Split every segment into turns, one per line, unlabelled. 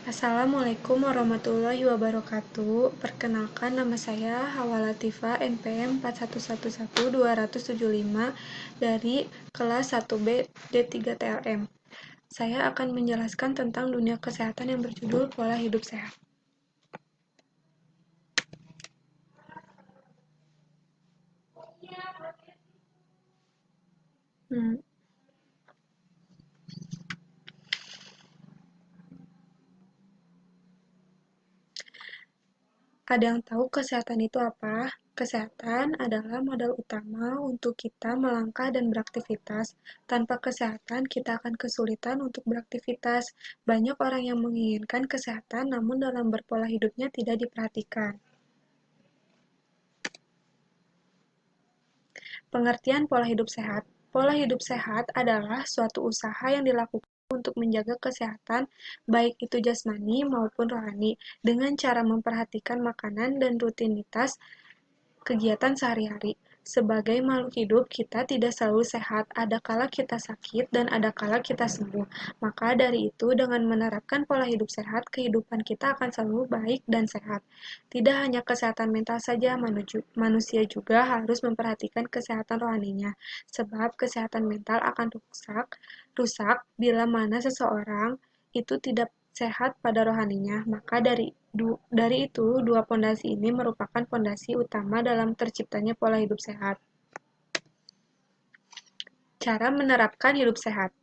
Assalamualaikum warahmatullahi wabarakatuh. Perkenalkan, nama saya Hawa Latifah, NPM 4111275 dari kelas 1B D3 TLM. Saya akan menjelaskan tentang dunia kesehatan yang berjudul pola hidup sehat. Hmm, Ada yang tahu kesehatan itu apa? Kesehatan adalah modal utama untuk kita melangkah dan beraktivitas. Tanpa kesehatan, kita akan kesulitan untuk beraktivitas. Banyak orang yang menginginkan kesehatan, namun dalam berpola hidupnya tidak diperhatikan. Pengertian pola hidup sehat. Pola hidup sehat adalah suatu usaha yang dilakukan untuk menjaga kesehatan, baik itu jasmani maupun rohani, dengan cara memperhatikan makanan dan rutinitas kegiatan sehari-hari. Sebagai makhluk hidup, kita tidak selalu sehat. Ada kala kita sakit dan ada kala kita sembuh. Maka dari itu, dengan menerapkan pola hidup sehat, kehidupan kita akan selalu baik dan sehat. Tidak hanya kesehatan mental saja, manusia juga harus memperhatikan kesehatan rohaninya. Sebab kesehatan mental akan rusak bila mana seseorang itu tidak sehat pada rohaninya. Maka dari itu, dua pondasi ini merupakan pondasi utama dalam terciptanya pola hidup sehat. Cara menerapkan hidup sehat.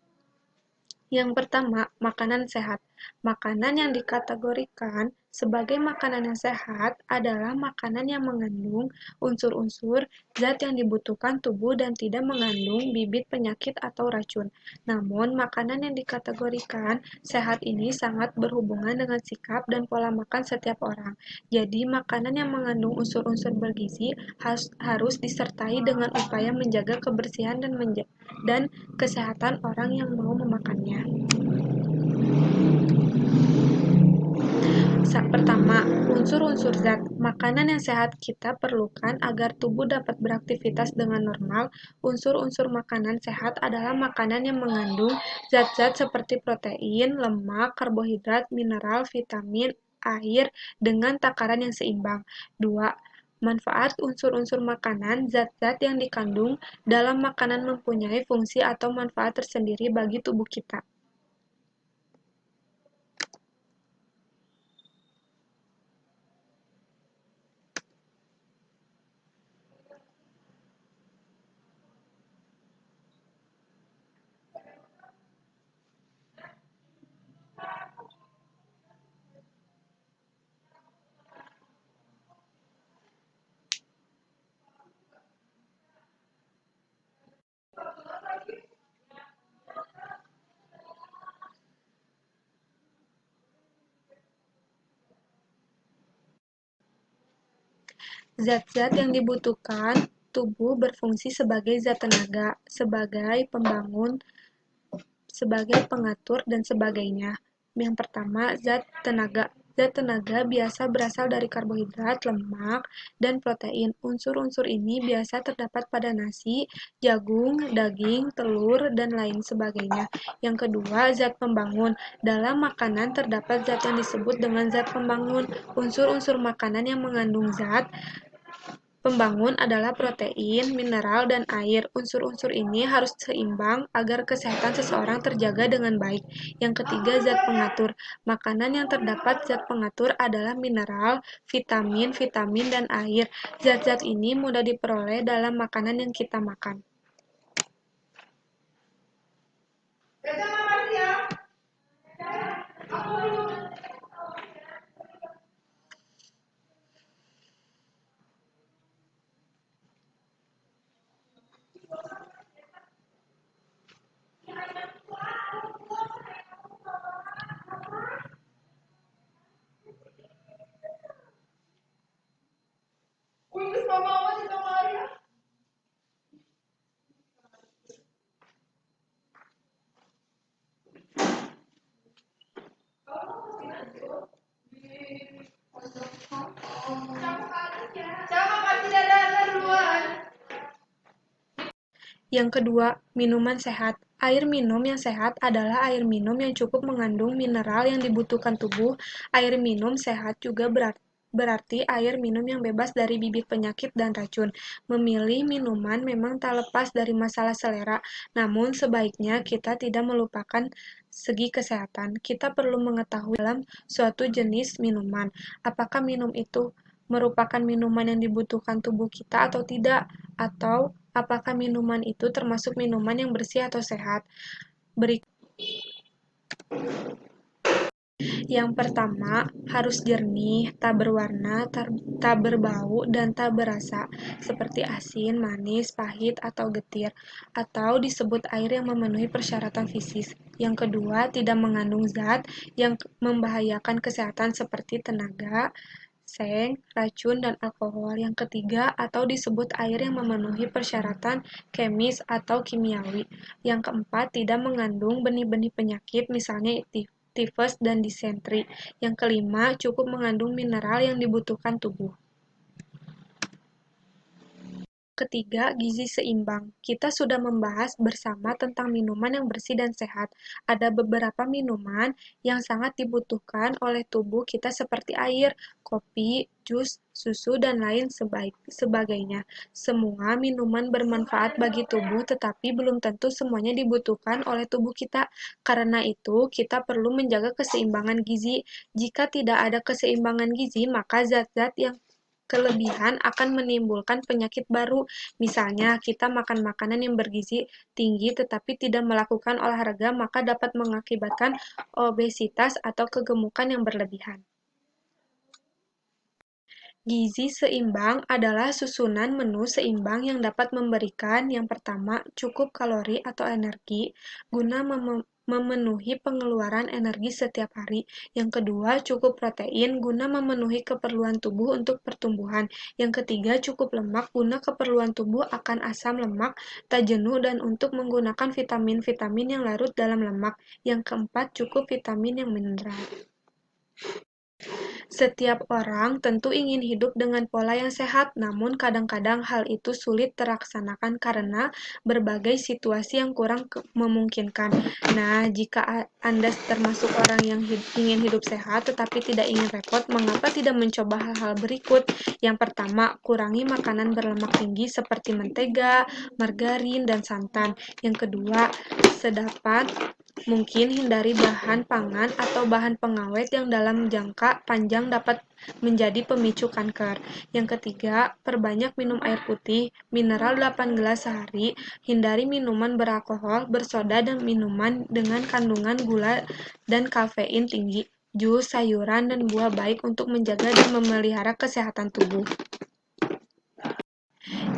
Yang pertama, makanan sehat. Makanan yang dikategorikan sebagai makanan yang sehat adalah makanan yang mengandung unsur-unsur zat yang dibutuhkan tubuh dan tidak mengandung bibit penyakit atau racun. Namun, makanan yang dikategorikan sehat ini sangat berhubungan dengan sikap dan pola makan setiap orang. Jadi, makanan yang mengandung unsur-unsur bergizi harus disertai dengan upaya menjaga kebersihan dan kesehatan orang yang mau memakannya. Pertama, unsur-unsur zat. Makanan yang sehat kita perlukan agar tubuh dapat beraktivitas dengan normal. Unsur-unsur makanan sehat adalah makanan yang mengandung zat-zat seperti protein, lemak, karbohidrat, mineral, vitamin, air dengan takaran yang seimbang. 2. Manfaat unsur-unsur makanan, zat-zat yang dikandung dalam makanan mempunyai fungsi atau manfaat tersendiri bagi tubuh kita. Zat-zat yang dibutuhkan tubuh berfungsi sebagai zat tenaga, sebagai pembangun, sebagai pengatur, dan sebagainya. Yang pertama, zat tenaga. Zat tenaga biasa berasal dari karbohidrat, lemak, dan protein. Unsur-unsur ini biasa terdapat pada nasi, jagung, daging, telur, dan lain sebagainya. Yang kedua, zat pembangun. Dalam makanan terdapat zat yang disebut dengan zat pembangun. Unsur-unsur makanan yang mengandung zat pembangun adalah protein, mineral, dan air. Unsur-unsur ini harus seimbang agar kesehatan seseorang terjaga dengan baik. Yang ketiga, zat pengatur. Makanan yang terdapat zat pengatur adalah mineral, vitamin, dan air. Zat-zat ini mudah diperoleh dalam makanan yang kita makan. Yang kedua, minuman sehat. Air minum yang sehat adalah air minum yang cukup mengandung mineral yang dibutuhkan tubuh. Air minum sehat juga berarti air minum yang bebas dari bibit penyakit dan racun. Memilih minuman memang tak lepas dari masalah selera, namun sebaiknya kita tidak melupakan segi kesehatan. Kita perlu mengetahui dalam suatu jenis minuman, apakah minum itu merupakan minuman yang dibutuhkan tubuh kita atau tidak, atau apakah minuman itu termasuk minuman yang bersih atau sehat. Berikut yang pertama, harus jernih, tak berwarna, tak berbau, dan tak berasa, seperti asin, manis, pahit, atau getir, atau disebut air yang memenuhi persyaratan fisik. Yang kedua, tidak mengandung zat yang membahayakan kesehatan seperti tenaga, seng, racun, dan alkohol. Yang ketiga, atau disebut air yang memenuhi persyaratan kemis atau kimiawi. Yang keempat, tidak mengandung benih-benih penyakit, misalnya tifus dan disentri. Yang kelima, cukup mengandung mineral yang dibutuhkan tubuh. Ketiga, gizi seimbang. Kita sudah membahas bersama tentang minuman yang bersih dan sehat. Ada beberapa minuman yang sangat dibutuhkan oleh tubuh kita seperti air, kopi, jus, susu, dan lain sebagainya. Semua minuman bermanfaat bagi tubuh, tetapi belum tentu semuanya dibutuhkan oleh tubuh kita. Karena itu, kita perlu menjaga keseimbangan gizi. Jika tidak ada keseimbangan gizi, maka zat-zat yang kelebihan akan menimbulkan penyakit baru. Misalnya, kita makan makanan yang bergizi tinggi tetapi tidak melakukan olahraga, maka dapat mengakibatkan obesitas atau kegemukan yang berlebihan. Gizi seimbang adalah susunan menu seimbang yang dapat memberikan yang pertama, cukup kalori atau energi guna memenuhi pengeluaran energi setiap hari. Yang kedua, cukup protein guna memenuhi keperluan tubuh untuk pertumbuhan. Yang ketiga, cukup lemak guna keperluan tubuh akan asam lemak, tak jenuh dan untuk menggunakan vitamin-vitamin yang larut dalam lemak. Yang keempat, cukup vitamin yang mineral. Setiap orang tentu ingin hidup dengan pola yang sehat, namun kadang-kadang hal itu sulit terlaksanakan karena berbagai situasi yang kurang memungkinkan. Nah, jika Anda termasuk orang yang ingin hidup sehat tetapi tidak ingin repot, mengapa tidak mencoba hal-hal berikut? Yang pertama, kurangi makanan berlemak tinggi seperti mentega, margarin, dan santan. Yang kedua, sedapat mungkin hindari bahan pangan atau bahan pengawet yang dalam jangka panjang dapat menjadi pemicu kanker. Yang ketiga, perbanyak minum air putih, mineral 8 gelas sehari, hindari minuman beralkohol, bersoda, dan minuman dengan kandungan gula dan kafein tinggi. Jus, sayuran, dan buah baik untuk menjaga dan memelihara kesehatan tubuh.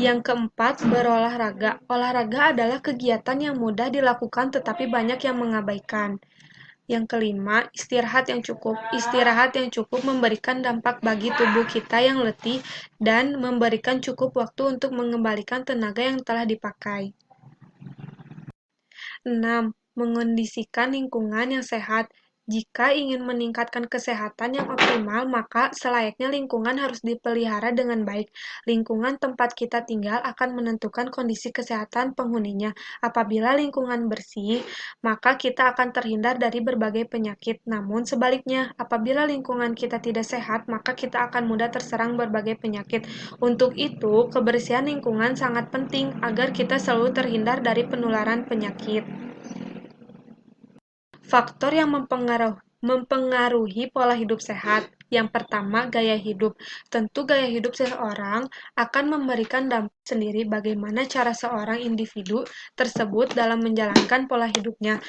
Yang keempat, berolahraga. Olahraga adalah kegiatan yang mudah dilakukan tetapi banyak yang mengabaikan. Yang kelima, istirahat yang cukup. Istirahat yang cukup memberikan dampak bagi tubuh kita yang letih dan memberikan cukup waktu untuk mengembalikan tenaga yang telah dipakai. 6. Mengondisikan lingkungan yang sehat. Jika ingin meningkatkan kesehatan yang optimal, maka selayaknya lingkungan harus dipelihara dengan baik. Lingkungan tempat kita tinggal akan menentukan kondisi kesehatan penghuninya. Apabila lingkungan bersih, maka kita akan terhindar dari berbagai penyakit. Namun sebaliknya, apabila lingkungan kita tidak sehat, maka kita akan mudah terserang berbagai penyakit. Untuk itu, kebersihan lingkungan sangat penting agar kita selalu terhindar dari penularan penyakit. Faktor yang mempengaruhi pola hidup sehat. Yang pertama, gaya hidup. Tentu gaya hidup seseorang akan memberikan dampak sendiri bagaimana cara seorang individu tersebut dalam menjalankan pola hidupnya.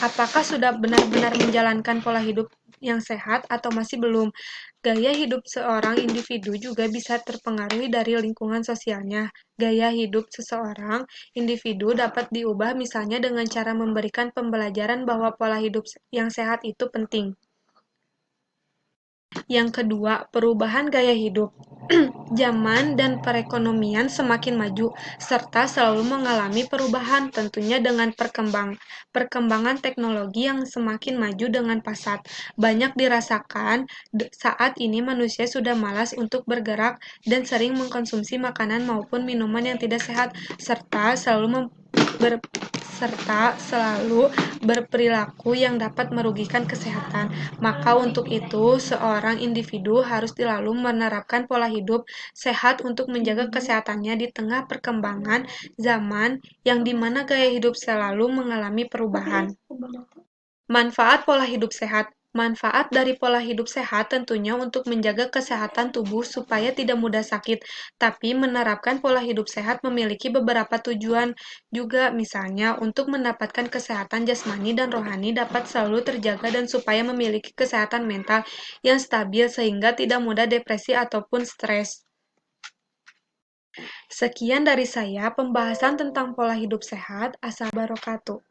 Apakah sudah benar-benar menjalankan pola hidup yang sehat atau masih belum? Gaya hidup seorang individu juga bisa terpengaruhi dari lingkungan sosialnya. Gaya hidup seseorang individu dapat diubah misalnya dengan cara memberikan pembelajaran bahwa pola hidup yang sehat itu penting. Yang kedua, perubahan gaya hidup. Zaman dan perekonomian semakin maju, serta selalu mengalami perubahan, tentunya dengan perkembangan teknologi yang semakin maju dengan pesat. Banyak dirasakan saat ini manusia sudah malas untuk bergerak dan sering mengkonsumsi makanan maupun minuman yang tidak sehat, ber- serta selalu berperilaku yang dapat merugikan kesehatan. Maka untuk itu, seorang individu harus selalu menerapkan pola hidup sehat untuk menjaga kesehatannya di tengah perkembangan zaman yang dimana gaya hidup selalu mengalami perubahan. Manfaat pola hidup sehat. Manfaat dari pola hidup sehat tentunya untuk menjaga kesehatan tubuh supaya tidak mudah sakit. Tapi menerapkan pola hidup sehat memiliki beberapa tujuan juga, misalnya untuk mendapatkan kesehatan jasmani dan rohani dapat selalu terjaga dan supaya memiliki kesehatan mental yang stabil sehingga tidak mudah depresi ataupun stres. Sekian dari saya pembahasan tentang pola hidup sehat. Assalamualaikum warahmatullahi wabarakatuh.